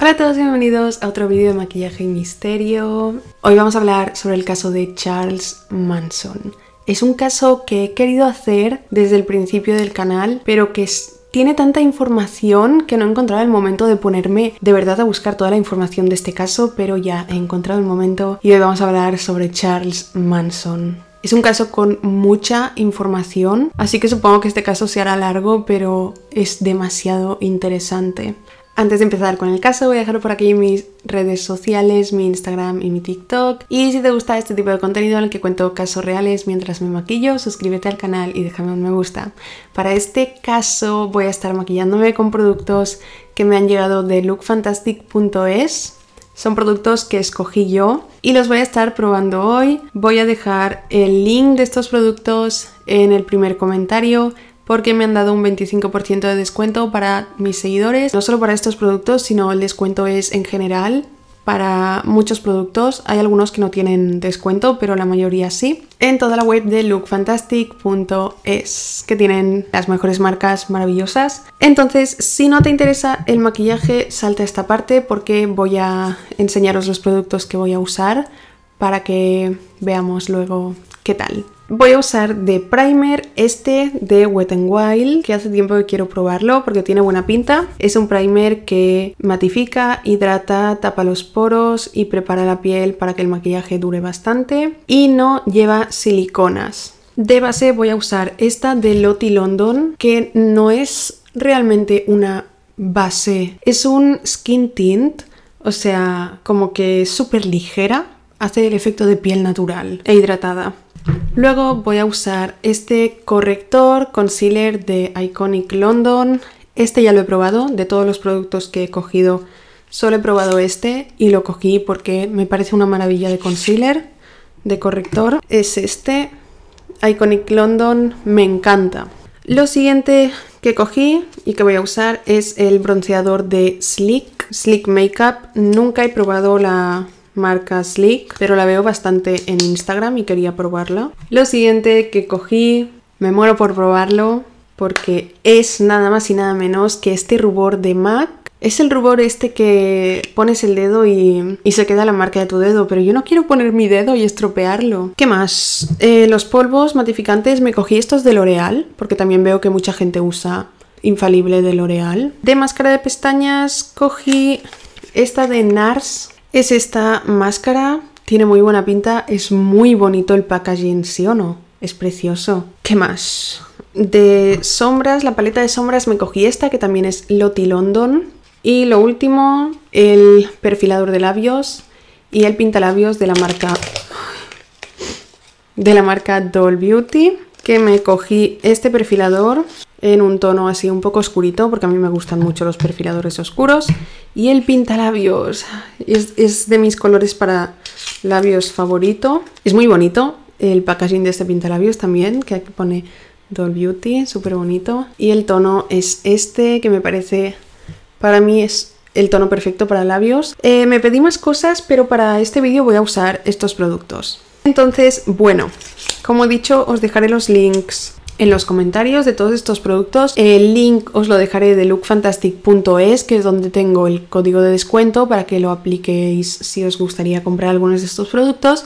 Hola a todos, bienvenidos a otro vídeo de maquillaje y misterio. Hoy vamos a hablar sobre el caso de Charles Manson. Es un caso que he querido hacer desde el principio del canal, pero que tiene tanta información que no he encontrado el momento de ponerme de verdad a buscar toda la información de este caso, pero ya he encontrado el momento y hoy vamos a hablar sobre Charles Manson. Es un caso con mucha información, así que supongo que este caso se hará largo, pero es demasiado interesante. Antes de empezar con el caso voy a dejar por aquí mis redes sociales, mi Instagram y mi TikTok. Y si te gusta este tipo de contenido en el que cuento casos reales mientras me maquillo, suscríbete al canal y déjame un me gusta. Para este caso voy a estar maquillándome con productos que me han llegado de lookfantastic.es. Son productos que escogí yo y los voy a estar probando hoy. Voy a dejar el link de estos productos en el primer comentario, porque me han dado un 25% de descuento para mis seguidores. No solo para estos productos, sino el descuento es en general para muchos productos. Hay algunos que no tienen descuento, pero la mayoría sí. En toda la web de lookfantastic.es, que tienen las mejores marcas maravillosas. Entonces, si no te interesa el maquillaje, salta a esta parte porque voy a enseñaros los productos que voy a usar para que veamos luego qué tal. Voy a usar de primer este de Wet n Wild, que hace tiempo que quiero probarlo porque tiene buena pinta. Es un primer que matifica, hidrata, tapa los poros y prepara la piel para que el maquillaje dure bastante. Y no lleva siliconas. De base voy a usar esta de Lottie London, que no es realmente una base. Es un skin tint, o sea, como que es súper ligera. Hace el efecto de piel natural e hidratada. Luego voy a usar este corrector concealer de Iconic London. Este ya lo he probado, de todos los productos que he cogido solo he probado este y lo cogí porque me parece una maravilla de concealer, de corrector. Es este, Iconic London, me encanta. Lo siguiente que cogí y que voy a usar es el bronceador de Sleek Makeup. Nunca he probado la marca Sleek, pero la veo bastante en Instagram y quería probarla. Lo siguiente que cogí, me muero por probarlo porque es nada más y nada menos que este rubor de MAC. Es el rubor este que pones el dedo y se queda la marca de tu dedo, pero yo no quiero poner mi dedo y estropearlo. ¿Qué más? Los polvos matificantes me cogí estos de L'Oreal, porque también veo que mucha gente usa Infalible de L'Oreal. De máscara de pestañas cogí esta de NARS. Es esta máscara, tiene muy buena pinta, es muy bonito el packaging, ¿sí o no? Es precioso. ¿Qué más? De sombras, la paleta de sombras me cogí esta, que también es Lottie London. Y lo último, el perfilador de labios y el pintalabios de la marca Doll Beauty, que me cogí este perfilador en un tono así un poco oscurito, porque a mí me gustan mucho los perfiladores oscuros. Y el pintalabios es de mis colores para labios favorito. Es muy bonito el packaging de este pintalabios también, que aquí pone Doll Beauty, súper bonito. Y el tono es este, que me parece, para mí es el tono perfecto para labios. Me pedí más cosas, pero para este vídeo voy a usar estos productos. Entonces, bueno, como he dicho, os dejaré los links en los comentarios de todos estos productos. El link os lo dejaré de lookfantastic.es, que es donde tengo el código de descuento para que lo apliquéis si os gustaría comprar algunos de estos productos.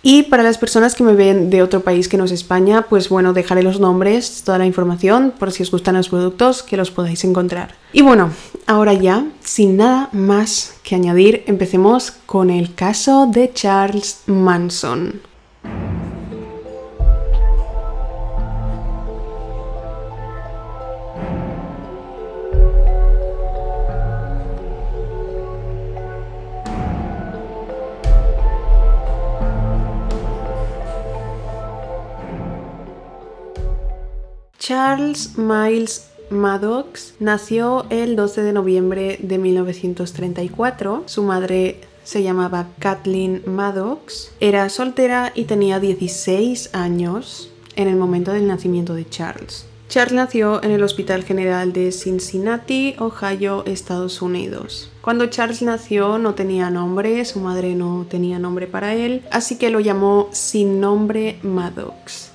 Y para las personas que me ven de otro país que no es España, pues bueno, dejaré los nombres, toda la información, por si os gustan los productos, que los podáis encontrar. Y bueno, ahora ya, sin nada más que añadir, empecemos con el caso de Charles Manson. Charles Miles Maddox nació el 12 de noviembre de 1934. Su madre se llamaba Kathleen Maddox. Era soltera y tenía 16 años en el momento del nacimiento de Charles. Charles nació en el Hospital General de Cincinnati, Ohio, Estados Unidos. Cuando Charles nació no tenía nombre, su madre no tenía nombre para él, así que lo llamó sin nombre Maddox.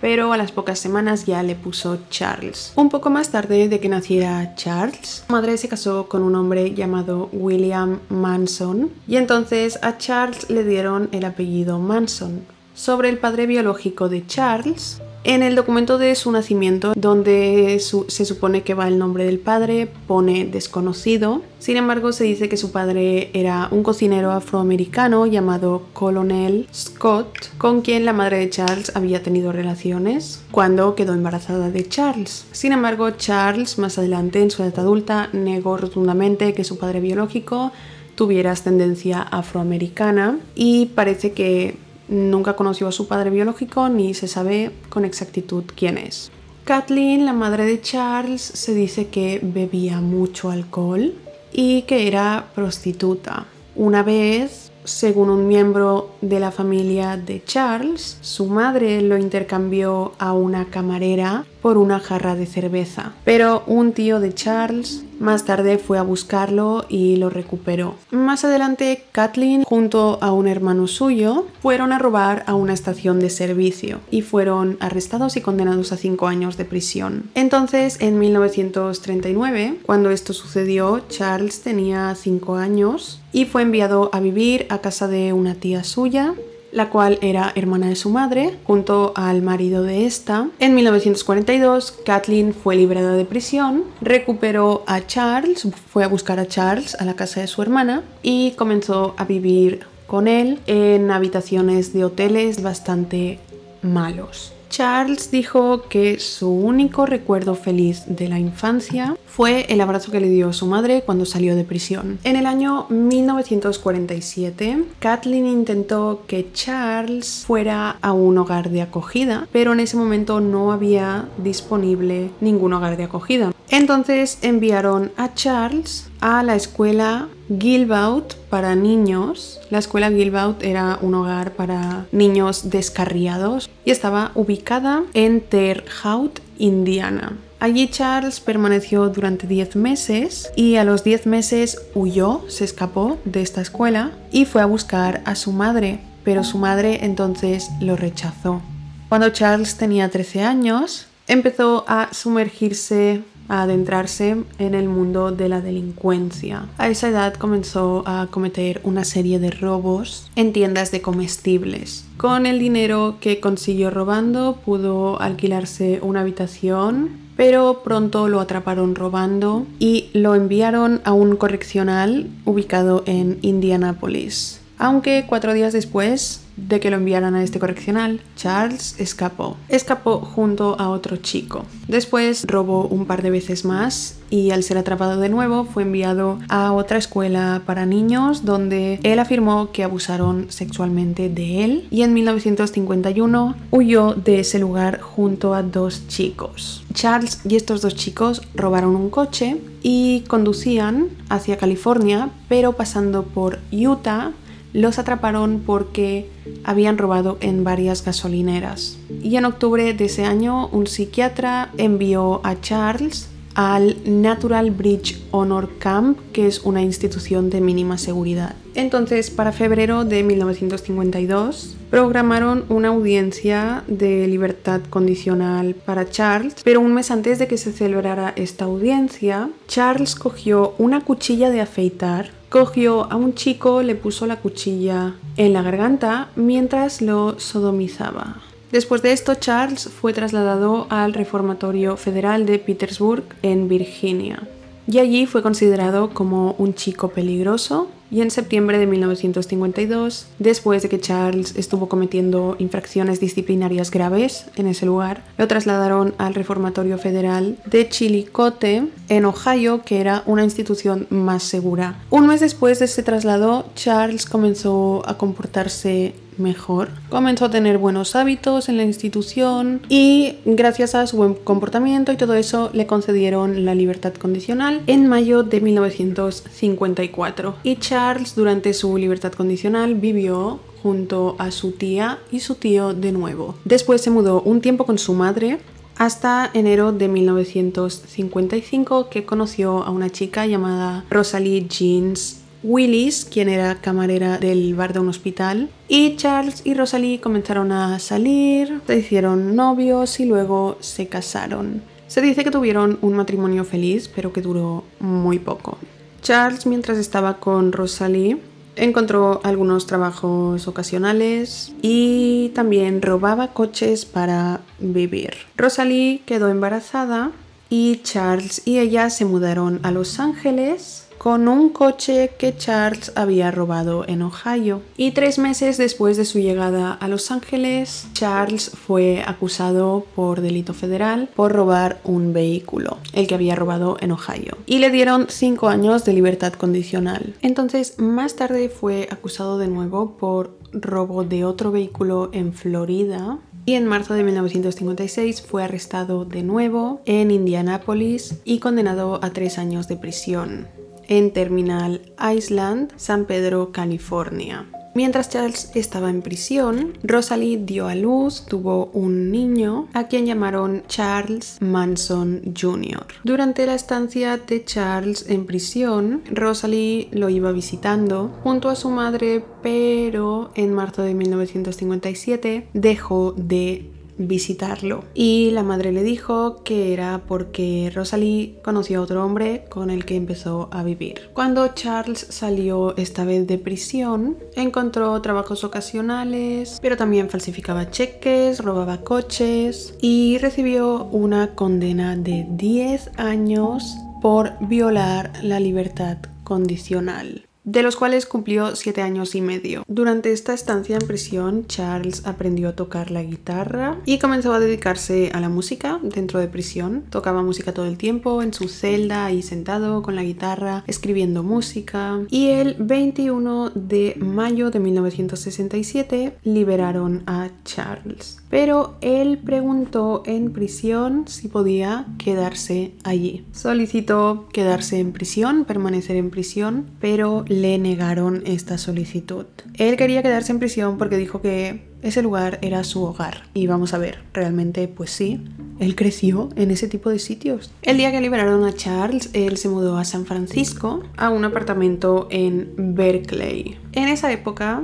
pero a las pocas semanas ya le puso Charles. Un poco más tarde de que naciera Charles, su madre se casó con un hombre llamado William Manson y entonces a Charles le dieron el apellido Manson. Sobre el padre biológico de Charles, en el documento de su nacimiento, donde se supone que va el nombre del padre, pone desconocido. Sin embargo, se dice que su padre era un cocinero afroamericano llamado Colonel Scott, con quien la madre de Charles había tenido relaciones cuando quedó embarazada de Charles. Sin embargo, Charles, más adelante en su edad adulta, negó rotundamente que su padre biológico tuviera ascendencia afroamericana y parece que nunca conoció a su padre biológico ni se sabe con exactitud quién es. Kathleen, la madre de Charles, se dice que bebía mucho alcohol y que era prostituta. Una vez, según un miembro de la familia de Charles, su madre lo intercambió a una camarera por una jarra de cerveza, pero un tío de Charles más tarde fue a buscarlo y lo recuperó. Más adelante, Kathleen junto a un hermano suyo fueron a robar a una estación de servicio y fueron arrestados y condenados a 5 años de prisión. Entonces, en 1939, cuando esto sucedió, Charles tenía 5 años y fue enviado a vivir a casa de una tía suya, la cual era hermana de su madre, junto al marido de esta. En 1942, Kathleen fue liberada de prisión, recuperó a Charles, fue a buscar a Charles a la casa de su hermana y comenzó a vivir con él en habitaciones de hoteles bastante malos. Charles dijo que su único recuerdo feliz de la infancia fue el abrazo que le dio su madre cuando salió de prisión. En el año 1947, Kathleen intentó que Charles fuera a un hogar de acogida, pero en ese momento no había disponible ningún hogar de acogida. Entonces enviaron a Charles a la escuela Gilbout para niños. La escuela Gilbout era un hogar para niños descarriados y estaba ubicada en Terre Haute, Indiana. Allí Charles permaneció durante 10 meses y a los 10 meses huyó, se escapó de esta escuela y fue a buscar a su madre, pero su madre entonces lo rechazó. Cuando Charles tenía 13 años, empezó a sumergirse, a adentrarse en el mundo de la delincuencia. A esa edad comenzó a cometer una serie de robos en tiendas de comestibles. Con el dinero que consiguió robando pudo alquilarse una habitación, pero pronto lo atraparon robando y lo enviaron a un correccional ubicado en Indianápolis. Aunque 4 días después de que lo enviaran a este correccional, Charles escapó. Escapó junto a otro chico. Después robó un par de veces más y al ser atrapado de nuevo fue enviado a otra escuela para niños donde él afirmó que abusaron sexualmente de él y en 1951 huyó de ese lugar junto a 2 chicos. Charles y estos 2 chicos robaron un coche y conducían hacia California, pero pasando por Utah los atraparon porque habían robado en varias gasolineras. Y en octubre de ese año, un psiquiatra envió a Charles al Natural Bridge Honor Camp, que es una institución de mínima seguridad. Entonces, para febrero de 1952, programaron una audiencia de libertad condicional para Charles, pero un mes antes de que se celebrara esta audiencia, Charles cogió una cuchilla de afeitar, cogió a un chico, le puso la cuchilla en la garganta mientras lo sodomizaba. Después de esto, Charles fue trasladado al Reformatorio Federal de Petersburg, en Virginia, y allí fue considerado como un chico peligroso. Y en septiembre de 1952, después de que Charles estuvo cometiendo infracciones disciplinarias graves en ese lugar, lo trasladaron al Reformatorio Federal de Chillicothe, en Ohio, que era una institución más segura. Un mes después de ese traslado, Charles comenzó a comportarse mejor, comenzó a tener buenos hábitos en la institución y gracias a su buen comportamiento y todo eso le concedieron la libertad condicional en mayo de 1954. Y Charles durante su libertad condicional vivió junto a su tía y su tío de nuevo. Después se mudó un tiempo con su madre hasta enero de 1955, que conoció a una chica llamada Rosalie Jeans Willis, quien era camarera del bar de un hospital, y Charles y Rosalie comenzaron a salir, se hicieron novios y luego se casaron. Se dice que tuvieron un matrimonio feliz, pero que duró muy poco. Charles, mientras estaba con Rosalie, encontró algunos trabajos ocasionales y también robaba coches para vivir. Rosalie quedó embarazada y Charles y ella se mudaron a Los Ángeles con un coche que Charles había robado en Ohio. Y 3 meses después de su llegada a Los Ángeles, Charles fue acusado por delito federal por robar un vehículo, el que había robado en Ohio. Y le dieron 5 años de libertad condicional. Entonces, más tarde fue acusado de nuevo por robo de otro vehículo en Florida. Y en marzo de 1956 fue arrestado de nuevo en Indianápolis y condenado a 3 años de prisión en Terminal Island, San Pedro, California. Mientras Charles estaba en prisión, Rosalie dio a luz, tuvo un niño a quien llamaron Charles Manson Jr. Durante la estancia de Charles en prisión, Rosalie lo iba visitando junto a su madre, pero en marzo de 1957 dejó de visitarlo y la madre le dijo que era porque Rosalie conoció a otro hombre con el que empezó a vivir. Cuando Charles salió esta vez de prisión, encontró trabajos ocasionales, pero también falsificaba cheques, robaba coches y recibió una condena de 10 años por violar la libertad condicional, de los cuales cumplió 7 años y medio. Durante esta estancia en prisión, Charles aprendió a tocar la guitarra y comenzó a dedicarse a la música dentro de prisión. Tocaba música todo el tiempo en su celda, ahí sentado con la guitarra, escribiendo música. Y el 21 de mayo de 1967 liberaron a Charles. Pero él preguntó en prisión si podía quedarse allí. Solicitó quedarse en prisión, permanecer en prisión, pero le negaron esta solicitud. Él quería quedarse en prisión porque dijo que ese lugar era su hogar. Y vamos a ver, realmente pues sí, él creció en ese tipo de sitios. El día que liberaron a Charles, él se mudó a San Francisco, a un apartamento en Berkeley. En esa época,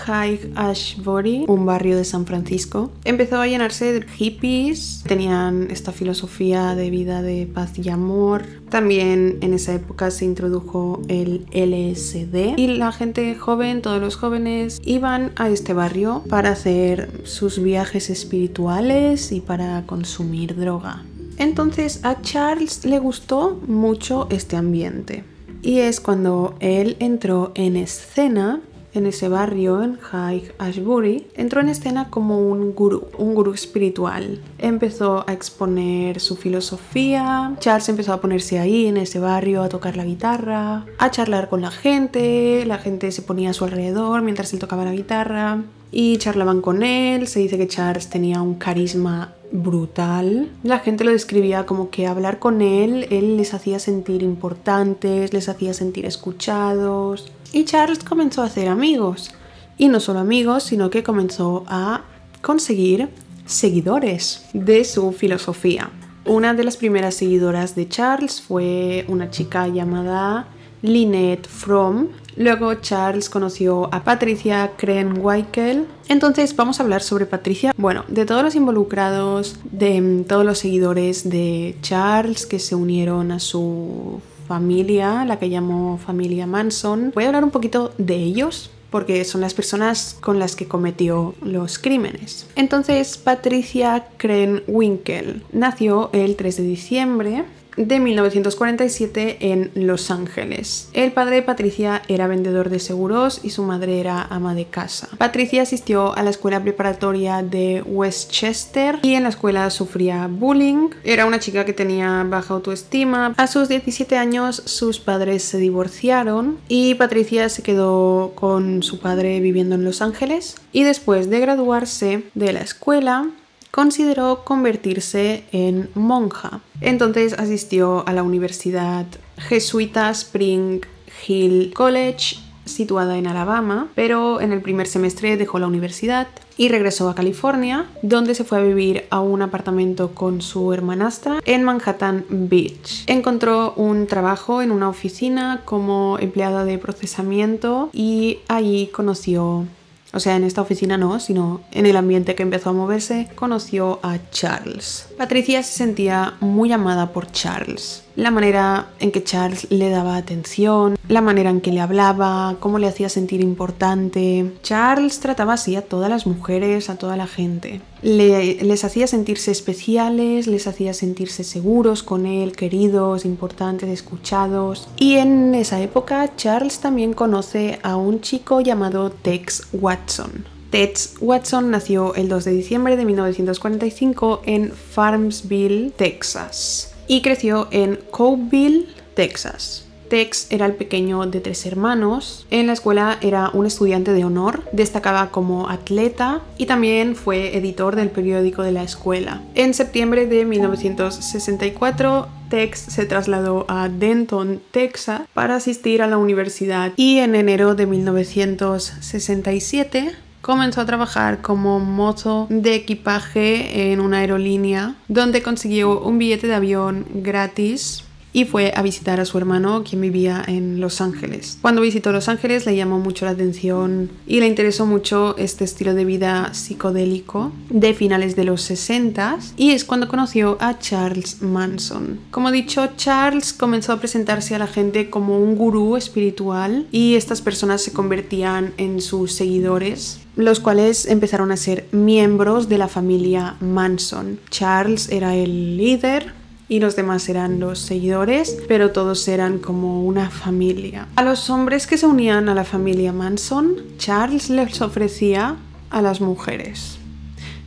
Haight-Ashbury, un barrio de San Francisco, empezó a llenarse de hippies. Tenían esta filosofía de vida de paz y amor. También en esa época se introdujo el LSD y la gente joven, todos los jóvenes, iban a este barrio para hacer sus viajes espirituales y para consumir droga. Entonces a Charles le gustó mucho este ambiente y es cuando él entró en escena. En ese barrio, en Haight-Ashbury, entró en escena como un gurú espiritual. Empezó a exponer su filosofía. Charles empezó a ponerse ahí en ese barrio a tocar la guitarra, a charlar con la gente. La gente se ponía a su alrededor mientras él tocaba la guitarra y charlaban con él. Se dice que Charles tenía un carisma brutal. La gente lo describía como que hablar con él les hacía sentir importantes, les hacía sentir escuchados. Y Charles comenzó a hacer amigos. Y no solo amigos, sino que comenzó a conseguir seguidores de su filosofía. Una de las primeras seguidoras de Charles fue una chica llamada Lynette Fromm. Luego Charles conoció a Patricia Krenwinkel. Entonces vamos a hablar sobre Patricia. Bueno, de todos los involucrados, de todos los seguidores de Charles que se unieron a su familia, la que llamó familia Manson. Voy a hablar un poquito de ellos porque son las personas con las que cometió los crímenes. Entonces, Patricia Krenwinkel nació el 3 de diciembre de 1947 en Los Ángeles. El padre de Patricia era vendedor de seguros y su madre era ama de casa. Patricia asistió a la escuela preparatoria de Westchester y en la escuela sufría bullying. Era una chica que tenía baja autoestima. A sus 17 años sus padres se divorciaron y Patricia se quedó con su padre viviendo en Los Ángeles y después de graduarse de la escuela consideró convertirse en monja. Entonces asistió a la Universidad Jesuita Spring Hill College, situada en Alabama, pero en el primer semestre dejó la universidad y regresó a California, donde se fue a vivir a un apartamento con su hermanastra en Manhattan Beach. Encontró un trabajo en una oficina como empleada de procesamiento y allí conoció, o sea, en esta oficina no, sino en el ambiente que empezó a moverse, conoció a Charles. Patricia se sentía muy amada por Charles. La manera en que Charles le daba atención, la manera en que le hablaba, cómo le hacía sentir importante. Charles trataba así a todas las mujeres, a toda la gente. Les hacía sentirse especiales, les hacía sentirse seguros con él, queridos, importantes, escuchados. Y en esa época Charles también conoce a un chico llamado Tex Watson. Tex Watson nació el 2 de diciembre de 1945 en Farmsville, Texas, y creció en Coveville, Texas. Tex era el pequeño de 3 hermanos. En la escuela era un estudiante de honor, destacaba como atleta y también fue editor del periódico de la escuela. En septiembre de 1964, Tex se trasladó a Denton, Texas, para asistir a la universidad y en enero de 1967 comenzó a trabajar como mozo de equipaje en una aerolínea, donde consiguió un billete de avión gratis y fue a visitar a su hermano, quien vivía en Los Ángeles. Cuando visitó Los Ángeles le llamó mucho la atención y le interesó mucho este estilo de vida psicodélico de finales de los 60 y es cuando conoció a Charles Manson. Como he dicho, Charles comenzó a presentarse a la gente como un gurú espiritual y estas personas se convertían en sus seguidores, los cuales empezaron a ser miembros de la familia Manson. Charles era el líder y los demás eran los seguidores, pero todos eran como una familia. A los hombres que se unían a la familia Manson, Charles les ofrecía a las mujeres.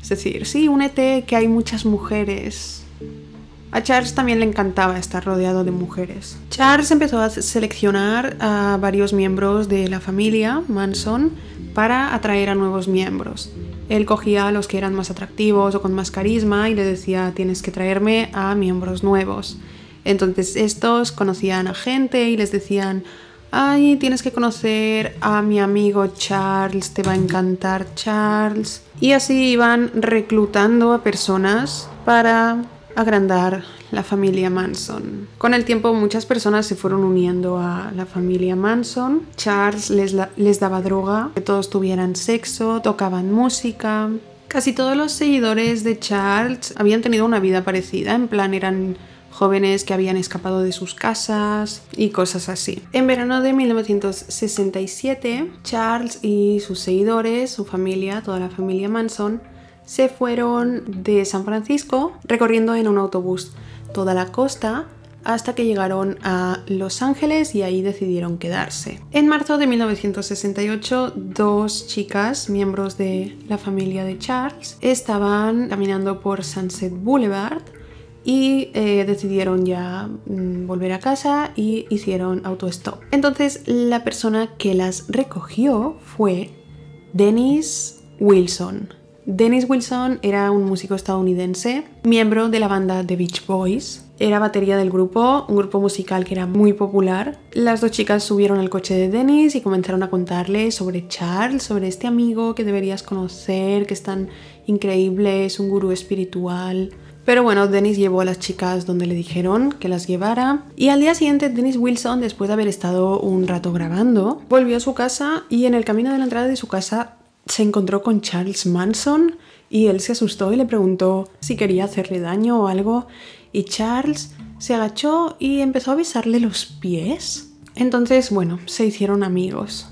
Es decir, sí, únete que hay muchas mujeres. A Charles también le encantaba estar rodeado de mujeres. Charles empezó a seleccionar a varios miembros de la familia Manson para atraer a nuevos miembros. Él cogía a los que eran más atractivos o con más carisma y le decía: tienes que traerme a miembros nuevos. Entonces estos conocían a gente y les decían: ay, tienes que conocer a mi amigo Charles, te va a encantar Charles. Y así iban reclutando a personas para agrandar la familia Manson. Con el tiempo muchas personas se fueron uniendo a la familia Manson. Charles les daba droga, que todos tuvieran sexo, tocaban música. Casi todos los seguidores de Charles habían tenido una vida parecida, en plan eran jóvenes que habían escapado de sus casas y cosas así. En verano de 1967, Charles y sus seguidores, su familia, toda la familia Manson, se fueron de San Francisco recorriendo en un autobús toda la costa hasta que llegaron a Los Ángeles y ahí decidieron quedarse. En marzo de 1968, 2 chicas, miembros de la familia de Charles, estaban caminando por Sunset Boulevard y decidieron ya volver a casa y hicieron autostop. Entonces la persona que las recogió fue Dennis Wilson. Dennis Wilson era un músico estadounidense, miembro de la banda The Beach Boys. Era batería del grupo, un grupo musical que era muy popular. Las 2 chicas subieron al coche de Dennis y comenzaron a contarle sobre Charles, sobre este amigo que deberías conocer, que es tan increíble, es un gurú espiritual. Pero bueno, Dennis llevó a las chicas donde le dijeron que las llevara. Y al día siguiente, Dennis Wilson, después de haber estado un rato grabando, volvió a su casa y en el camino de la entrada de su casa se encontró con Charles Manson y él se asustó y le preguntó si quería hacerle daño o algo y Charles se agachó y empezó a besarle los pies. Entonces, bueno, se hicieron amigos.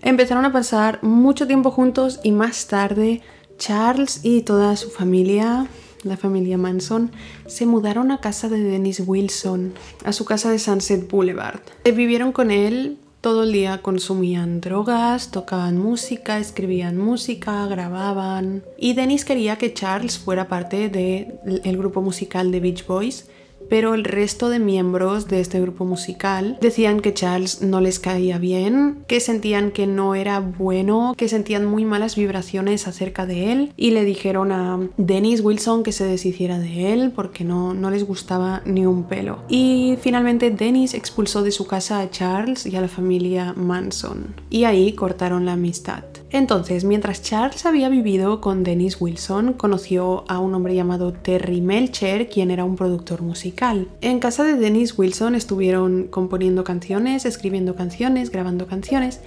Empezaron a pasar mucho tiempo juntos y más tarde Charles y toda su familia, la familia Manson, se mudaron a casa de Dennis Wilson, a su casa de Sunset Boulevard. Vivieron con él. Todo el día consumían drogas, tocaban música, escribían música, grababan. Y Dennis quería que Charles fuera parte del grupo musical de Beach Boys, pero el resto de miembros de este grupo musical decían que Charles no les caía bien, que sentían que no era bueno, que sentían muy malas vibraciones acerca de él y le dijeron a Dennis Wilson que se deshiciera de él porque no les gustaba ni un pelo. Y finalmente Dennis expulsó de su casa a Charles y a la familia Manson y ahí cortaron la amistad. Entonces, mientras Charles había vivido con Dennis Wilson, conoció a un hombre llamado Terry Melcher, quien era un productor musical. En casa de Dennis Wilson estuvieron componiendo canciones, escribiendo canciones, grabando canciones,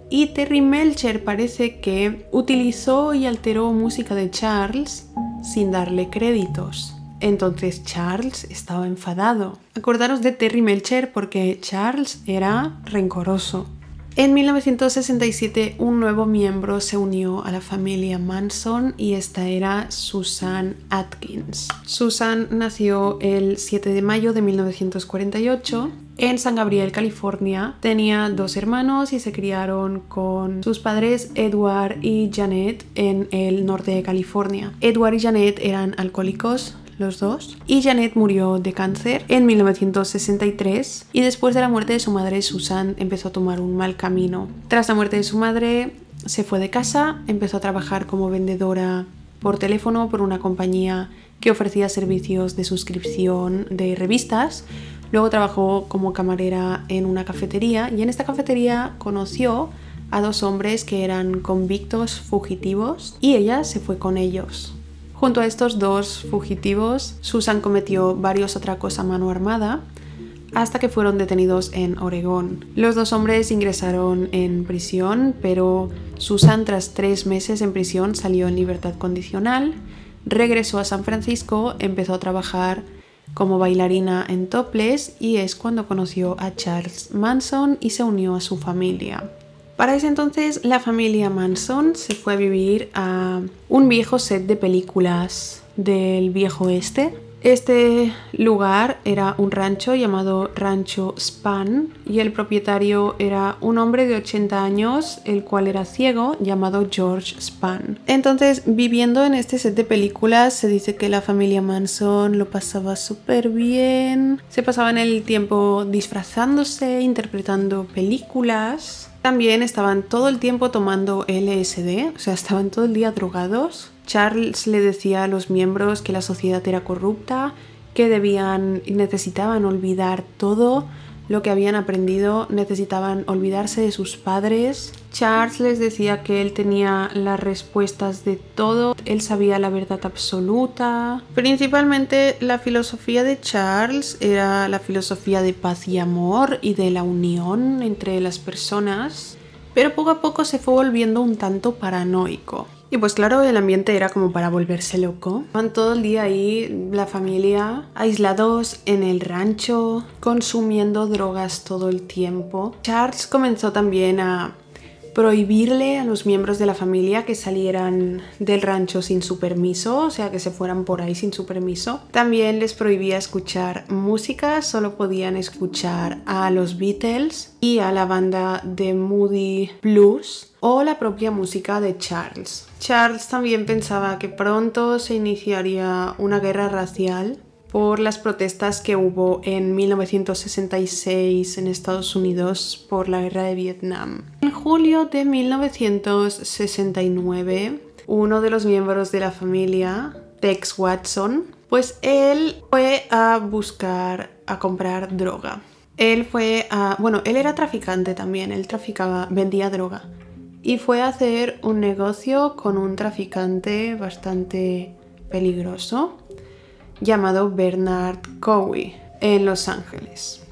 y Terry Melcher parece que utilizó y alteró música de Charles sin darle créditos. Entonces Charles estaba enfadado. Acordaros de Terry Melcher porque Charles era rencoroso. En 1967 un nuevo miembro se unió a la familia Manson y esta era Susan Atkins. Susan nació el 7 de mayo de 1948 en San Gabriel, California. Tenía 2 hermanos y se criaron con sus padres Edward y Janet en el norte de California. Edward y Janet eran alcohólicos, los dos, y Janet murió de cáncer en 1963 y después de la muerte de su madre Susan empezó a tomar un mal camino. Tras la muerte de su madre se fue de casa, empezó a trabajar como vendedora por teléfono por una compañía que ofrecía servicios de suscripción de revistas. Luego trabajó como camarera en una cafetería y en esta cafetería conoció a 2 hombres que eran convictos fugitivos y ella se fue con ellos. Junto a estos 2 fugitivos, Susan cometió varios atracos a mano armada hasta que fueron detenidos en Oregón. Los 2 hombres ingresaron en prisión, pero Susan tras 3 meses en prisión salió en libertad condicional, regresó a San Francisco, empezó a trabajar como bailarina en topless y es cuando conoció a Charles Manson y se unió a su familia. Para ese entonces la familia Manson se fue a vivir a un viejo set de películas del viejo oeste. Este lugar era un rancho llamado Rancho Span y el propietario era un hombre de 80 años, el cual era ciego, llamado George Span. Entonces, viviendo en este set de películas, se dice que la familia Manson lo pasaba súper bien. Se pasaban el tiempo disfrazándose, interpretando películas. También estaban todo el tiempo tomando LSD, o sea, estaban todo el día drogados. Charles le decía a los miembros que la sociedad era corrupta, que necesitaban olvidar todo lo que habían aprendido, necesitaban olvidarse de sus padres. Charles les decía que él tenía las respuestas de todo, él sabía la verdad absoluta. Principalmente la filosofía de Charles era la filosofía de paz y amor y de la unión entre las personas, pero poco a poco se fue volviendo un tanto paranoico. Y pues claro, el ambiente era como para volverse loco. Estaban todo el día ahí, la familia, aislados en el rancho, consumiendo drogas todo el tiempo. Charles comenzó también a prohibirle a los miembros de la familia que salieran del rancho sin su permiso, o sea, que se fueran por ahí sin su permiso. También les prohibía escuchar música, solo podían escuchar a los Beatles y a la banda de Moody Blues o la propia música de Charles. Charles también pensaba que pronto se iniciaría una guerra racial por las protestas que hubo en 1966 en Estados Unidos por la guerra de Vietnam. En julio de 1969, uno de los miembros de la familia, Tex Watson, pues él fue a comprar droga. Él era traficante también, vendía droga. Y fue a hacer un negocio con un traficante bastante peligroso llamado Bernard Cowie en Los Ángeles.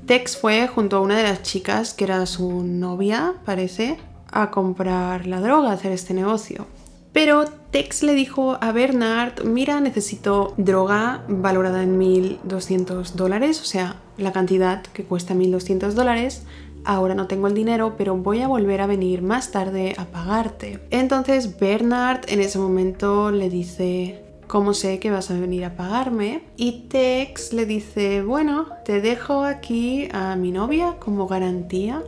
Tex fue junto a una de las chicas que era su novia, parece, a comprar la droga, a hacer este negocio. Pero Tex le dijo a Bernard, mira, necesito droga valorada en $1,200, o sea, la cantidad que cuesta $1,200. Ahora no tengo el dinero, pero voy a volver a venir más tarde a pagarte. Entonces Bernard en ese momento le dice, ¿cómo sé que vas a venir a pagarme? Y Tex le dice, bueno, te dejo aquí a mi novia como garantía.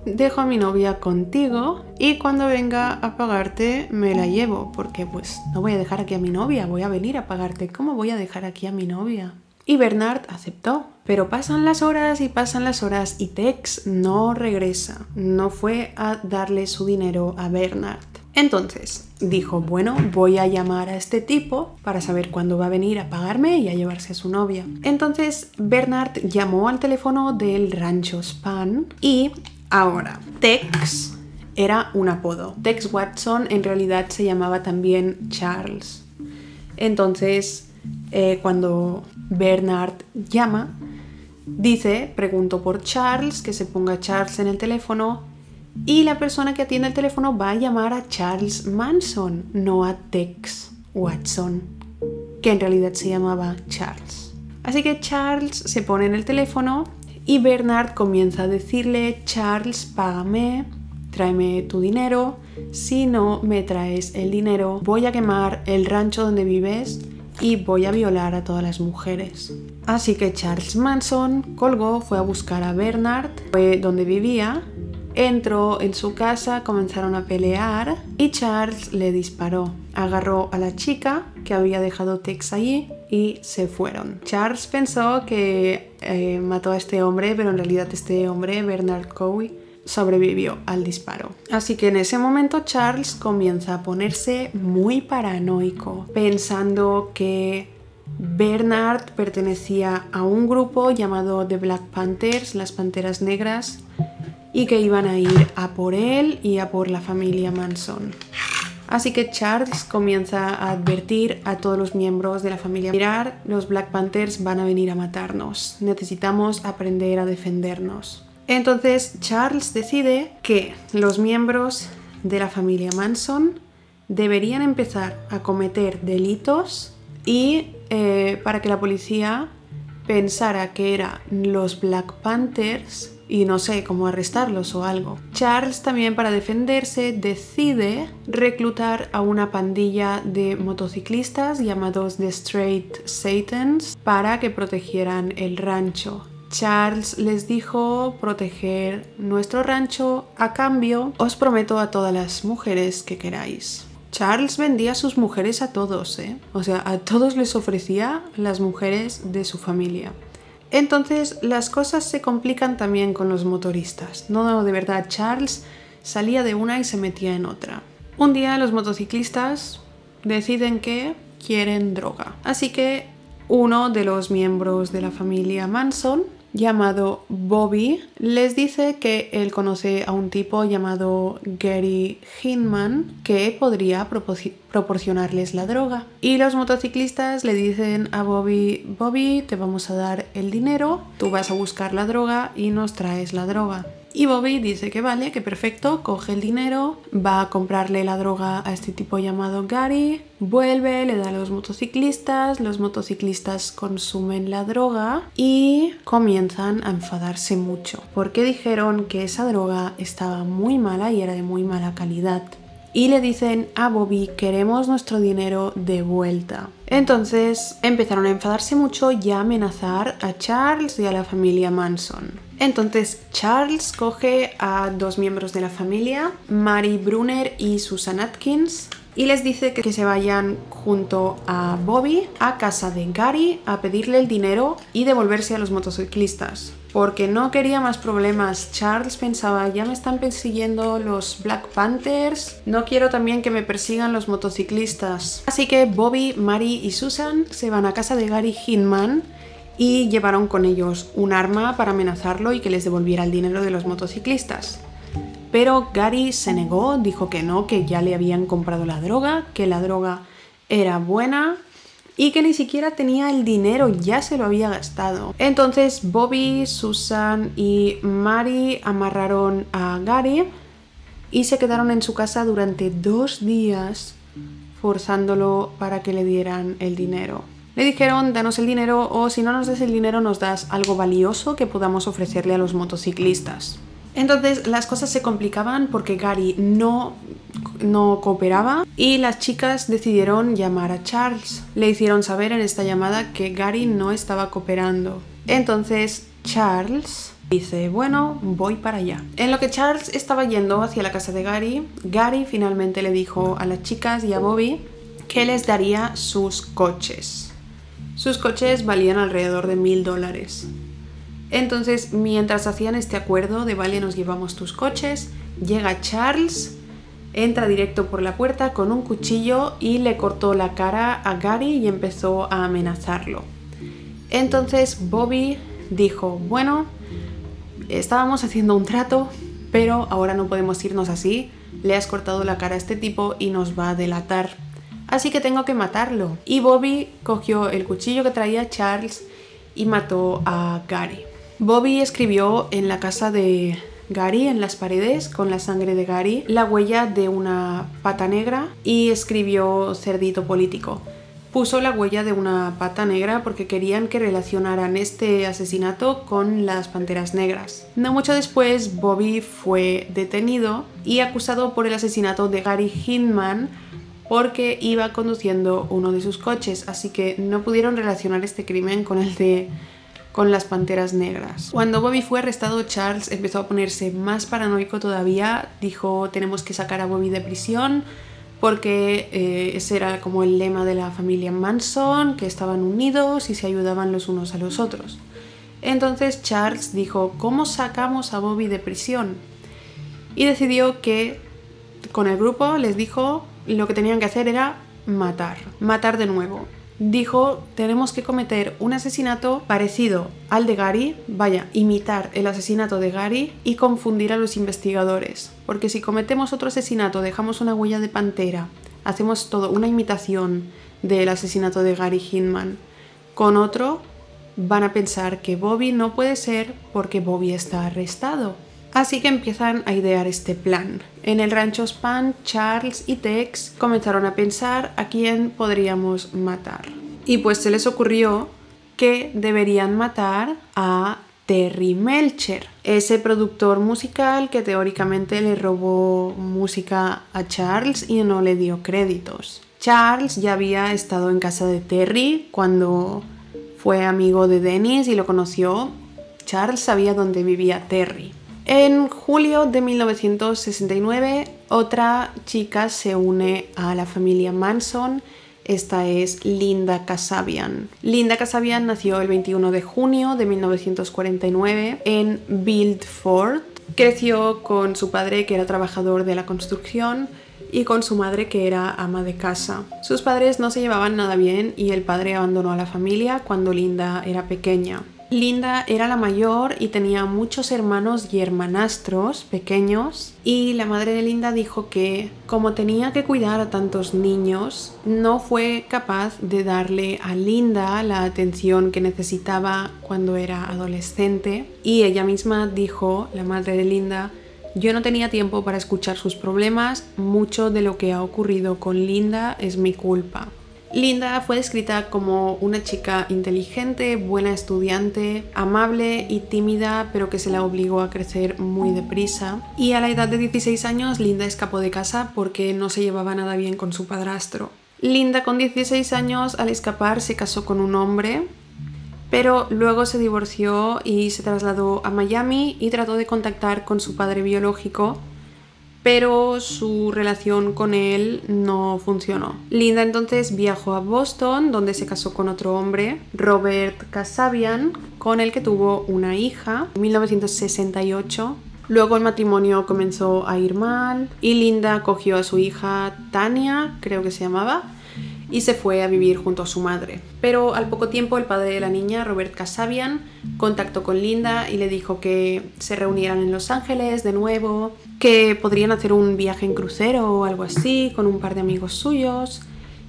Dejo a mi novia contigo y cuando venga a pagarte me la llevo, porque pues no voy a dejar aquí a mi novia, voy a venir a pagarte. ¿Cómo voy a dejar aquí a mi novia? Y Bernard aceptó. Pero pasan las horas y Tex no regresa. No fue a darle su dinero a Bernard. Entonces dijo, bueno, voy a llamar a este tipo para saber cuándo va a venir a pagarme y a llevarse a su novia. Entonces Bernard llamó al teléfono del Rancho Span y ahora Tex era un apodo. Tex Watson en realidad se llamaba también Charles. Entonces, cuando Bernard llama, pregunto por Charles, que se ponga Charles en el teléfono, y la persona que atiende el teléfono va a llamar a Charles Manson, no a Tex Watson, que en realidad se llamaba Charles. Así que Charles se pone en el teléfono y Bernard comienza a decirle: Charles, págame, tráeme tu dinero, si no me traes el dinero voy a quemar el rancho donde vives y voy a violar a todas las mujeres. Así que Charles Manson colgó, fue a buscar a Bernard, fue donde vivía, entró en su casa, comenzaron a pelear y Charles le disparó. Agarró a la chica que había dejado Tex allí y se fueron. Charles pensó que mató a este hombre, pero en realidad este hombre, Bernard Cowie, sobrevivió al disparo. Así que en ese momento Charles comienza a ponerse muy paranoico, pensando que Bernard pertenecía a un grupo llamado The Black Panthers, las Panteras Negras, y que iban a ir a por él y a por la familia Manson. Así que Charles comienza a advertir a todos los miembros de la familia: mirar, los Black Panthers van a venir a matarnos, necesitamos aprender a defendernos. Entonces Charles decide que los miembros de la familia Manson deberían empezar a cometer delitos y para que la policía pensara que eran los Black Panthers y no sé, cómo arrestarlos o algo. Charles también, para defenderse, decide reclutar a una pandilla de motociclistas llamados The Straight Satans para que protegieran el rancho. Charles les dijo: proteger nuestro rancho, a cambio os prometo a todas las mujeres que queráis. Charles vendía a sus mujeres a todos, o sea, a todos les ofrecía las mujeres de su familia. Entonces las cosas se complican también con los motoristas. No, de verdad, Charles salía de una y se metía en otra. Un día los motociclistas deciden que quieren droga. Así que uno de los miembros de la familia Manson, llamado Bobby, les dice que él conoce a un tipo llamado Gary Hinman que podría proporcionarles la droga. Y los motociclistas le dicen a Bobby: Bobby, te vamos a dar el dinero, tú vas a buscar la droga y nos traes la droga. Y Bobby dice que vale, que perfecto, coge el dinero, va a comprarle la droga a este tipo llamado Gary, vuelve, le da a los motociclistas consumen la droga y comienzan a enfadarse mucho, porque dijeron que esa droga estaba muy mala y era de muy mala calidad. Y le dicen a Bobby: queremos nuestro dinero de vuelta. Entonces empezaron a enfadarse mucho y a amenazar a Charles y a la familia Manson. Entonces Charles coge a dos miembros de la familia, Mary Brunner y Susan Atkins, y les dice que se vayan junto a Bobby a casa de Gary a pedirle el dinero y devolverse a los motociclistas, porque no quería más problemas. Charles pensaba: ya me están persiguiendo los Black Panthers, no quiero también que me persigan los motociclistas. Así que Bobby, Mary y Susan se van a casa de Gary Hinman y llevaron con ellos un arma para amenazarlo y que les devolviera el dinero de los motociclistas. Pero Gary se negó, dijo que no, que ya le habían comprado la droga, que la droga era buena y que ni siquiera tenía el dinero, ya se lo había gastado. Entonces Bobby, Susan y Mary amarraron a Gary y se quedaron en su casa durante 2 días forzándolo para que le dieran el dinero. Le dijeron: danos el dinero, o si no nos das el dinero nos das algo valioso que podamos ofrecerle a los motociclistas. Entonces las cosas se complicaban porque Gary no cooperaba y las chicas decidieron llamar a Charles. Le hicieron saber en esta llamada que Gary no estaba cooperando. Entonces Charles dice: bueno, voy para allá. En lo que Charles estaba yendo hacia la casa de Gary, Gary finalmente le dijo a las chicas y a Bobby que les daría sus coches. Sus coches valían alrededor de $1000. Entonces, mientras hacían este acuerdo de vale, nos llevamos tus coches, llega Charles, entra directo por la puerta con un cuchillo y le cortó la cara a Gary y empezó a amenazarlo. Entonces Bobby dijo: bueno, estábamos haciendo un trato, pero ahora no podemos irnos así, le has cortado la cara a este tipo y nos va a delatar. Así que tengo que matarlo. Y Bobby cogió el cuchillo que traía Charles y mató a Gary. Bobby escribió en la casa de Gary, en las paredes, con la sangre de Gary, la huella de una pata negra y escribió cerdito político. Puso la huella de una pata negra porque querían que relacionaran este asesinato con las panteras negras. No mucho después, Bobby fue detenido y acusado por el asesinato de Gary Hinman porque iba conduciendo uno de sus coches, así que no pudieron relacionar este crimen con las panteras negras. Cuando Bobby fue arrestado, Charles empezó a ponerse más paranoico todavía. Dijo, tenemos que sacar a Bobby de prisión, porque ese era como el lema de la familia Manson, que estaban unidos y se ayudaban los unos a los otros. Entonces Charles dijo, ¿cómo sacamos a Bobby de prisión? Y decidió que con el grupo les dijo lo que tenían que hacer era matar de nuevo. Dijo, tenemos que cometer un asesinato parecido al de Gary, imitar el asesinato de Gary y confundir a los investigadores. Porque si cometemos otro asesinato, dejamos una huella de pantera, hacemos todo una imitación del asesinato de Gary Hinman con otro, van a pensar que Bobby no puede ser porque Bobby está arrestado. Así que empiezan a idear este plan. En el rancho Span, Charles y Tex comenzaron a pensar a quién podríamos matar. Y pues se les ocurrió que deberían matar a Terry Melcher, ese productor musical que teóricamente le robó música a Charles y no le dio créditos. Charles ya había estado en casa de Terry cuando fue amigo de Dennis y lo conoció. Charles sabía dónde vivía Terry. En julio de 1969, otra chica se une a la familia Manson. Esta es Linda Kasabian. Linda Kasabian nació el 21 de junio de 1949 en Guildford. Creció con su padre, que era trabajador de la construcción, y con su madre, que era ama de casa. Sus padres no se llevaban nada bien y el padre abandonó a la familia cuando Linda era pequeña. Linda era la mayor y tenía muchos hermanos y hermanastros pequeños, y la madre de Linda dijo que como tenía que cuidar a tantos niños, no fue capaz de darle a Linda la atención que necesitaba cuando era adolescente, y ella misma dijo, la madre de Linda, yo no tenía tiempo para escuchar sus problemas, mucho de lo que ha ocurrido con Linda es mi culpa. Linda fue descrita como una chica inteligente, buena estudiante, amable y tímida, pero que se la obligó a crecer muy deprisa. Y a la edad de 16 años, Linda escapó de casa porque no se llevaba nada bien con su padrastro. Linda, con 16 años, al escapar, se casó con un hombre, pero luego se divorció y se trasladó a Miami y trató de contactar con su padre biológico, pero su relación con él no funcionó. Linda entonces viajó a Boston, donde se casó con otro hombre, Robert Kasabian, con el que tuvo una hija en 1968. Luego el matrimonio comenzó a ir mal y Linda cogió a su hija Tania, creo que se llamaba, y se fue a vivir junto a su madre. Pero al poco tiempo el padre de la niña, Robert Kasabian, contactó con Linda y le dijo que se reunieran en Los Ángeles de nuevo, que podrían hacer un viaje en crucero o algo así con un par de amigos suyos.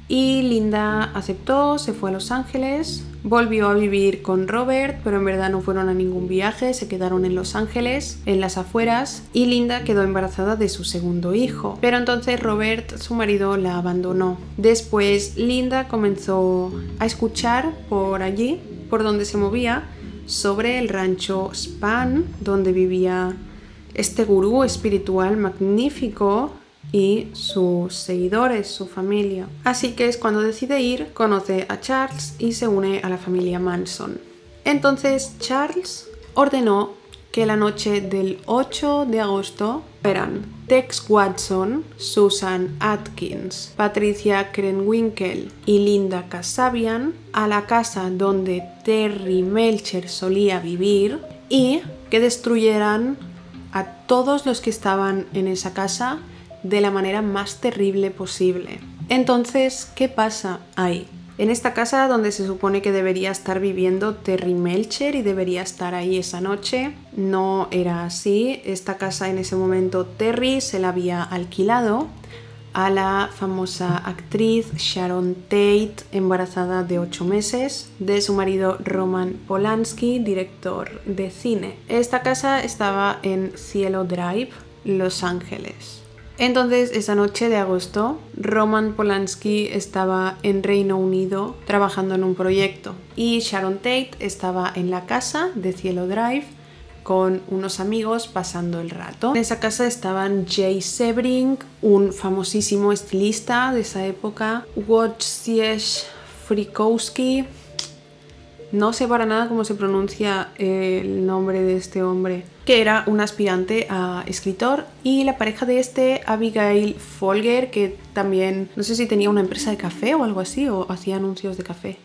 Y Linda aceptó, se fue a Los Ángeles, volvió a vivir con Robert, pero en verdad no fueron a ningún viaje, se quedaron en Los Ángeles, en las afueras, y Linda quedó embarazada de su segundo hijo. Pero entonces Robert, su marido, la abandonó. Después Linda comenzó a escuchar por allí, por donde se movía, sobre el rancho Span, donde vivía este gurú espiritual magnífico y sus seguidores, su familia. Así que es cuando decide ir, conoce a Charles y se une a la familia Manson. Entonces Charles ordenó que la noche del 8 de agosto eran Tex Watson, Susan Atkins, Patricia Krenwinkel y Linda Kasabian a la casa donde Terry Melcher solía vivir y que destruyeran a todos los que estaban en esa casa de la manera más terrible posible. Entonces, ¿qué pasa ahí? en esta casa donde se supone que debería estar viviendo Terry Melcher y debería estar ahí esa noche. No era así. Esta casa en ese momento Terry se la había alquilado a la famosa actriz Sharon Tate, embarazada de 8 meses, de su marido Roman Polanski, director de cine. Esta casa estaba en Cielo Drive, Los Ángeles. Entonces, esa noche de agosto, Roman Polanski estaba en Reino Unido trabajando en un proyecto y Sharon Tate estaba en la casa de Cielo Drive con unos amigos pasando el rato. En esa casa estaban Jay Sebring, un famosísimo estilista de esa época, Wojciech Frykowski, no sé para nada cómo se pronuncia el nombre de este hombre, que era un aspirante a escritor, y la pareja de este, Abigail Folger, que también, no sé si tenía una empresa de café o algo así, o hacía anuncios de café.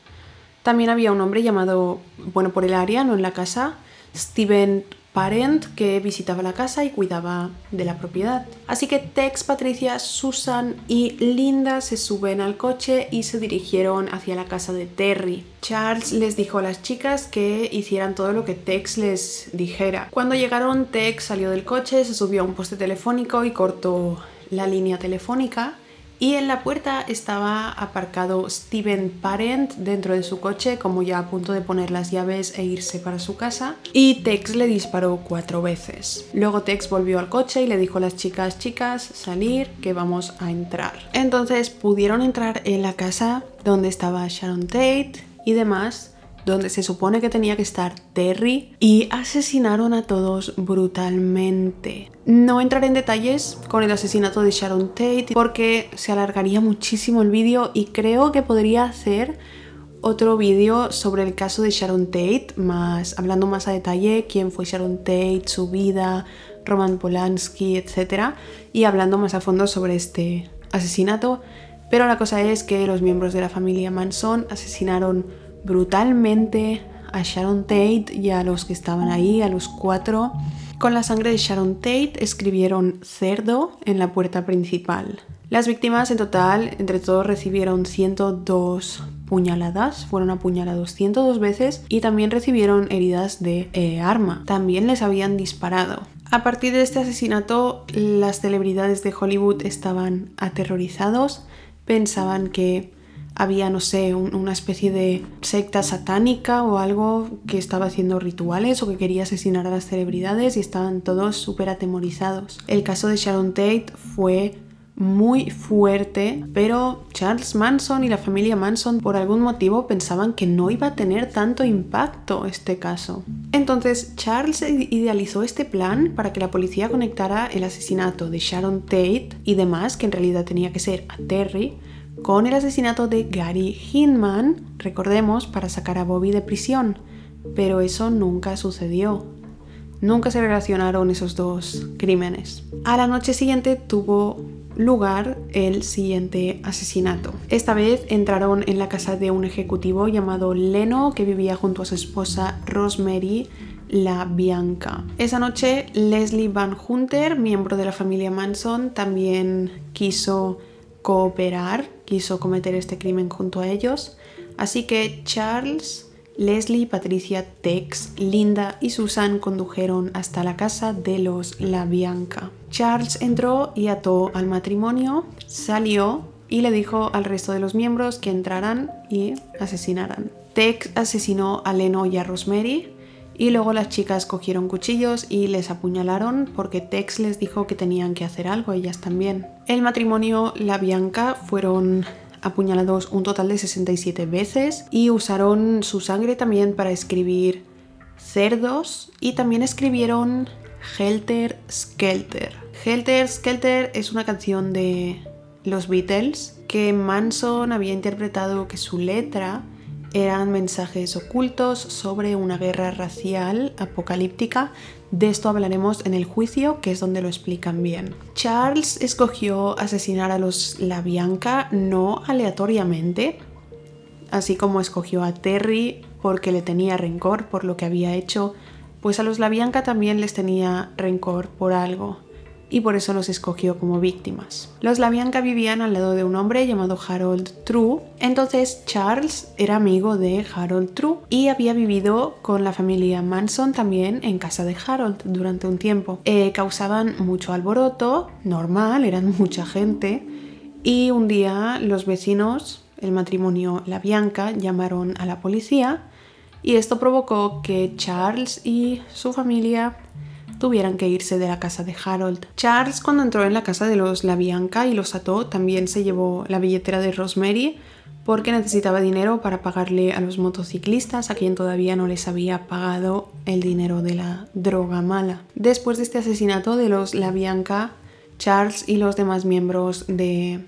También había un hombre llamado, bueno, por el área, no en la casa, Steven Parent, que visitaba la casa y cuidaba de la propiedad. Así que Tex, Patricia, Susan y Linda se suben al coche y se dirigieron hacia la casa de Terry. Charles les dijo a las chicas que hicieran todo lo que Tex les dijera. Cuando llegaron, Tex salió del coche, se subió a un poste telefónico y cortó la línea telefónica. Y en la puerta estaba aparcado Steven Parent dentro de su coche, como ya a punto de poner las llaves e irse para su casa. Y Tex le disparó 4 veces. Luego Tex volvió al coche y le dijo a las chicas, salir, que vamos a entrar. Entonces pudieron entrar en la casa donde estaba Sharon Tate y demás, donde se supone que tenía que estar Terry, y asesinaron a todos brutalmente. No entraré en detalles con el asesinato de Sharon Tate porque se alargaría muchísimo el vídeo y creo que podría hacer otro vídeo sobre el caso de Sharon Tate, hablando más a detalle quién fue Sharon Tate, su vida, Roman Polanski, etc. y hablando más a fondo sobre este asesinato. Pero la cosa es que los miembros de la familia Manson asesinaron brutalmente a Sharon Tate y a los que estaban ahí, a los 4. Con la sangre de Sharon Tate escribieron cerdo en la puerta principal. Las víctimas en total, entre todos, recibieron 102 puñaladas, fueron apuñalados 102 veces y también recibieron heridas de arma. También les habían disparado. A partir de este asesinato, las celebridades de Hollywood estaban aterrorizados, pensaban que había, no sé, una especie de secta satánica o algo que estaba haciendo rituales o que quería asesinar a las celebridades y estaban todos súper atemorizados. El caso de Sharon Tate fue muy fuerte, pero Charles Manson y la familia Manson por algún motivo pensaban que no iba a tener tanto impacto este caso. Entonces Charles idealizó este plan para que la policía conectara el asesinato de Sharon Tate y demás, que en realidad tenía que ser a Terry, con el asesinato de Gary Hinman, recordemos, para sacar a Bobby de prisión. Pero eso nunca sucedió. Nunca se relacionaron esos dos crímenes. A la noche siguiente tuvo lugar el siguiente asesinato. Esta vez entraron en la casa de un ejecutivo llamado Leno, que vivía junto a su esposa Rosemary LaBianca. Esa noche Leslie Van Hunter, miembro de la familia Manson, también quiso cooperar, quiso cometer este crimen junto a ellos. Así que Charles, Leslie, Patricia, Tex, Linda y Susan condujeron hasta la casa de los LaBianca. Charles entró y ató al matrimonio, salió y le dijo al resto de los miembros que entraran y asesinaran. Tex asesinó a Leno y a Rosemary y luego las chicas cogieron cuchillos y les apuñalaron porque Tex les dijo que tenían que hacer algo, ellas también. El matrimonio LaBianca fueron apuñalados un total de 67 veces y usaron su sangre también para escribir cerdos y también escribieron Helter Skelter. Helter Skelter es una canción de los Beatles que Manson había interpretado que su letra eran mensajes ocultos sobre una guerra racial apocalíptica. De esto hablaremos en el juicio, que es donde lo explican bien. Charles escogió asesinar a los LaBianca no aleatoriamente, así como escogió a Terry porque le tenía rencor por lo que había hecho, pues a los LaBianca también les tenía rencor por algo. y por eso los escogió como víctimas. Los LaBianca vivían al lado de un hombre llamado Harold True. Entonces Charles era amigo de Harold True y había vivido con la familia Manson también en casa de Harold durante un tiempo. Causaban mucho alboroto, normal, eran mucha gente, y un día los vecinos, el matrimonio LaBianca, llamaron a la policía y esto provocó que Charles y su familia tuvieran que irse de la casa de Harold. Charles, cuando entró en la casa de los LaBianca y los ató, también se llevó la billetera de Rosemary porque necesitaba dinero para pagarle a los motociclistas a quien todavía no les había pagado el dinero de la droga mala. Después de este asesinato de los LaBianca, Charles y los demás miembros de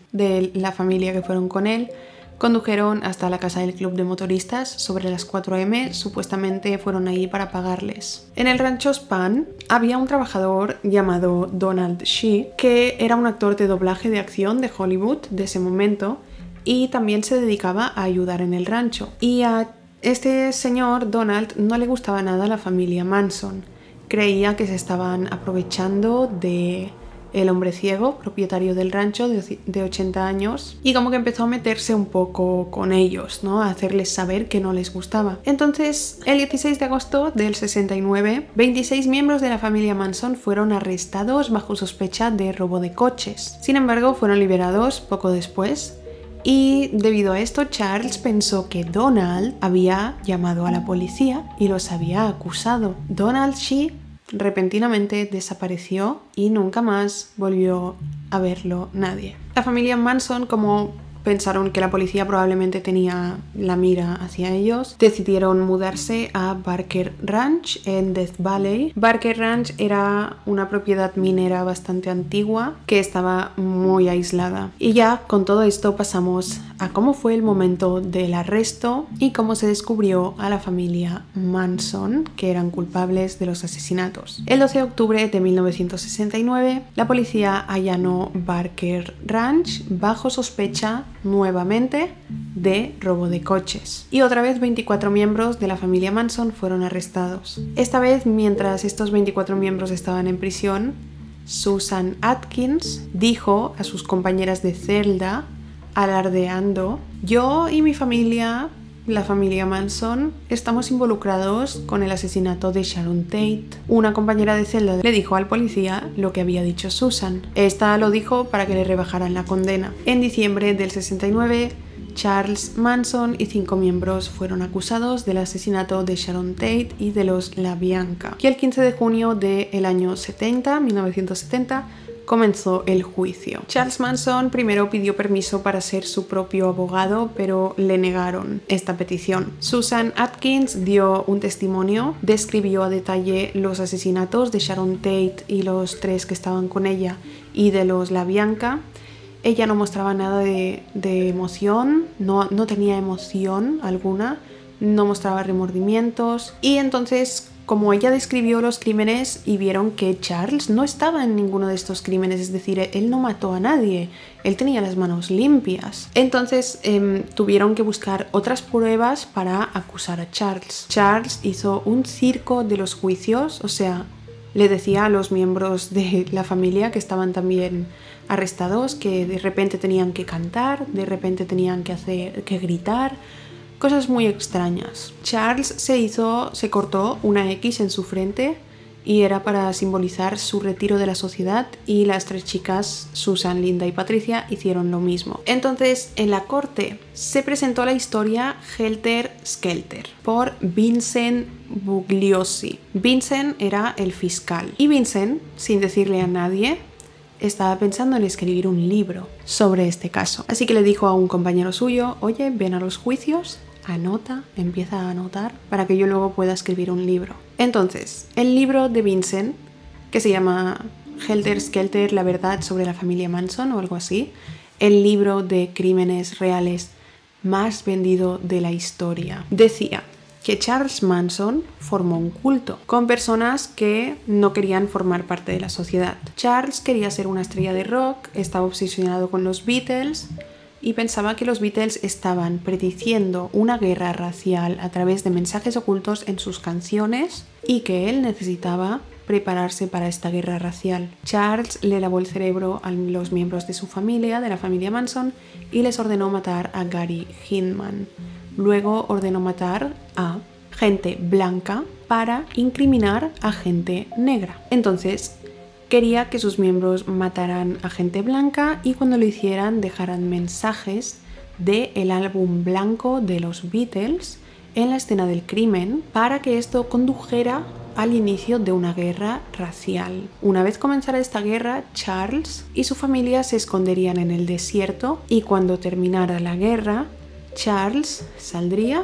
la familia que fueron con él condujeron hasta la casa del club de motoristas sobre las 4 am, supuestamente fueron allí para pagarles. En el rancho Span había un trabajador llamado Donald Shee, que era un actor de doblaje de acción de Hollywood de ese momento y también se dedicaba a ayudar en el rancho. Y a este señor, Donald, no le gustaba nada la familia Manson. Creía que se estaban aprovechando de el hombre ciego, propietario del rancho de 80 años, y como que empezó a meterse un poco con ellos, ¿no? A hacerles saber que no les gustaba. Entonces, el 16 de agosto del 69, 26 miembros de la familia Manson fueron arrestados bajo sospecha de robo de coches. Sin embargo, fueron liberados poco después. Y debido a esto, Charles pensó que Donald había llamado a la policía y los había acusado. Donald Shee repentinamente desapareció y nunca más volvió a verlo nadie. La familia Manson, como pensaron que la policía probablemente tenía la mira hacia ellos, decidieron mudarse a Barker Ranch en Death Valley. Barker Ranch era una propiedad minera bastante antigua que estaba muy aislada. Y ya con todo esto pasamos a cómo fue el momento del arresto y cómo se descubrió a la familia Manson, que eran culpables de los asesinatos. El 12 de octubre de 1969, la policía allanó Barker Ranch bajo sospecha nuevamente de robo de coches. Y otra vez 24 miembros de la familia Manson fueron arrestados. Esta vez, mientras estos 24 miembros estaban en prisión, Susan Atkins dijo a sus compañeras de celda, alardeando: yo y mi familia, la familia Manson, estamos involucrados con el asesinato de Sharon Tate. Una compañera de celda le dijo al policía lo que había dicho Susan. Esta lo dijo para que le rebajaran la condena. En diciembre del 69, Charles Manson y 5 miembros fueron acusados del asesinato de Sharon Tate y de los LaBianca. Y el 15 de junio del año 1970, comenzó el juicio. Charles Manson primero pidió permiso para ser su propio abogado, pero le negaron esta petición. Susan Atkins dio un testimonio, describió a detalle los asesinatos de Sharon Tate y los 3 que estaban con ella y de los LaBianca. Ella no mostraba nada de emoción, no tenía emoción alguna, no mostraba remordimientos, y entonces, como ella describió los crímenes y vieron que Charles no estaba en ninguno de estos crímenes, es decir, él no mató a nadie, él tenía las manos limpias. Entonces tuvieron que buscar otras pruebas para acusar a Charles. Charles hizo un circo de los juicios, o sea, le decía a los miembros de la familia que estaban también arrestados que de repente tenían que cantar, de repente tenían que gritar, cosas muy extrañas. Charles se cortó una X en su frente y era para simbolizar su retiro de la sociedad, y las 3 chicas, Susan, Linda y Patricia, hicieron lo mismo. Entonces, en la corte se presentó la historia Helter Skelter por Vincent Bugliosi. Vincent era el fiscal y Vincent, sin decirle a nadie, estaba pensando en escribir un libro sobre este caso. Así que le dijo a un compañero suyo: oye, ven a los juicios, anota, empieza a anotar para que yo luego pueda escribir un libro. Entonces, el libro de Vincent, que se llama Helter Skelter, la verdad sobre la familia Manson o algo así, el libro de crímenes reales más vendido de la historia, decía que Charles Manson formó un culto con personas que no querían formar parte de la sociedad. Charles quería ser una estrella de rock, estaba obsesionado con los Beatles y pensaba que los Beatles estaban prediciendo una guerra racial a través de mensajes ocultos en sus canciones y que él necesitaba prepararse para esta guerra racial. Charles le lavó el cerebro a los miembros de su familia, de la familia Manson, y les ordenó matar a Gary Hinman. Luego ordenó matar a gente blanca para incriminar a gente negra. Entonces, quería que sus miembros mataran a gente blanca y cuando lo hicieran dejaran mensajes del álbum blanco de los Beatles en la escena del crimen para que esto condujera al inicio de una guerra racial. Una vez comenzara esta guerra, Charles y su familia se esconderían en el desierto y cuando terminara la guerra, Charles saldría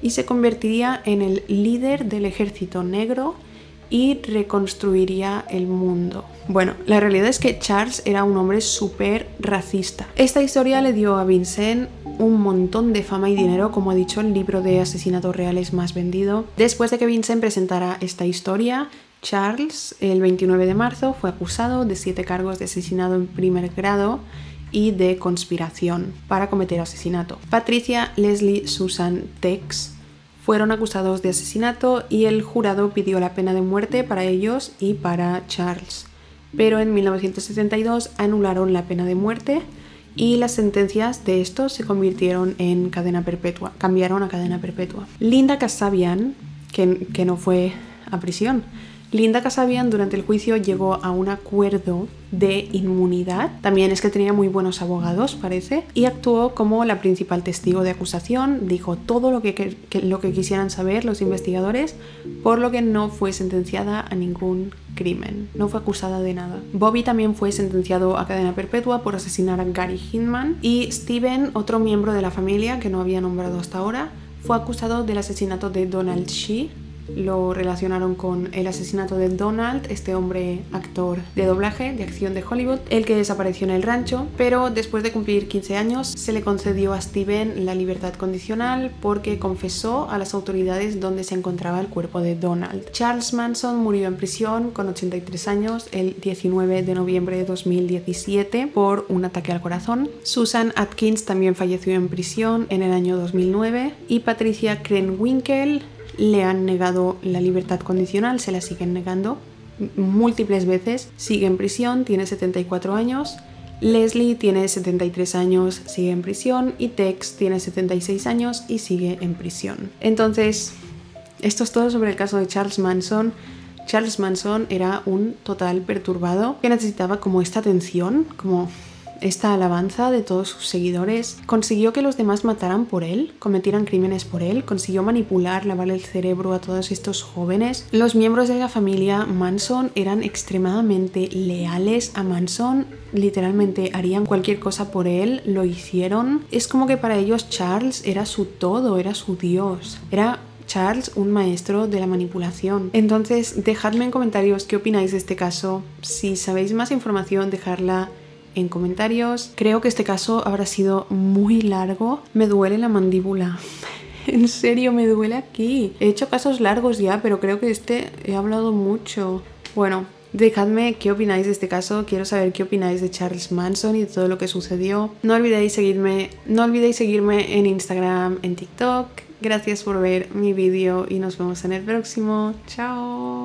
y se convertiría en el líder del ejército negro y reconstruiría el mundo. Bueno, la realidad es que Charles era un hombre súper racista. Esta historia le dio a Vincent un montón de fama y dinero, como ha dicho, el libro de asesinatos reales más vendido. Después de que Vincent presentara esta historia, Charles, el 29 de marzo, fue acusado de 7 cargos de asesinato en primer grado y de conspiración para cometer asesinato. Patricia, Leslie, Susan, Tex fueron acusados de asesinato y el jurado pidió la pena de muerte para ellos y para Charles. Pero en 1972 anularon la pena de muerte y las sentencias de estos se convirtieron en cadena perpetua, cambiaron a cadena perpetua. Linda Kasabian, que no fue a prisión, Linda Kasabian durante el juicio llegó a un acuerdo de inmunidad, también es que tenía muy buenos abogados parece, y actuó como la principal testigo de acusación, dijo todo lo que quisieran saber los investigadores, por lo que no fue sentenciada a ningún crimen, no fue acusada de nada. Bobby también fue sentenciado a cadena perpetua por asesinar a Gary Hinman y Steven, otro miembro de la familia que no había nombrado hasta ahora, fue acusado del asesinato de Donald Shea. Lo relacionaron con el asesinato de Donald, este hombre actor de doblaje de acción de Hollywood, el que desapareció en el rancho, pero después de cumplir 15 años se le concedió a Steven la libertad condicional porque confesó a las autoridades dónde se encontraba el cuerpo de Donald. Charles Manson murió en prisión con 83 años el 19 de noviembre de 2017 por un ataque al corazón. Susan Atkins también falleció en prisión en el año 2009 y Patricia Krenwinkel le han negado la libertad condicional, se la siguen negando múltiples veces, sigue en prisión, tiene 74 años, Leslie tiene 73 años, sigue en prisión y Tex tiene 76 años y sigue en prisión. Entonces, esto es todo sobre el caso de Charles Manson. Charles Manson era un total perturbado que necesitaba como esta atención, como esta alabanza de todos sus seguidores. Consiguió que los demás mataran por él, cometieran crímenes por él, consiguió manipular, lavar el cerebro a todos estos jóvenes. Los miembros de la familia Manson eran extremadamente leales a Manson, literalmente harían cualquier cosa por él, lo hicieron. Es como que para ellos Charles era su todo, era su Dios, era Charles un maestro de la manipulación. Entonces, dejadme en comentarios qué opináis de este caso. Si sabéis más información, dejadla en comentarios. Creo que este caso habrá sido muy largo. Me duele la mandíbula. En serio, me duele aquí. He hecho casos largos ya, pero creo que he hablado mucho. Bueno, dejadme qué opináis de este caso. Quiero saber qué opináis de Charles Manson y de todo lo que sucedió. No olvidéis seguirme en Instagram, en TikTok. Gracias por ver mi vídeo y nos vemos en el próximo. Chao.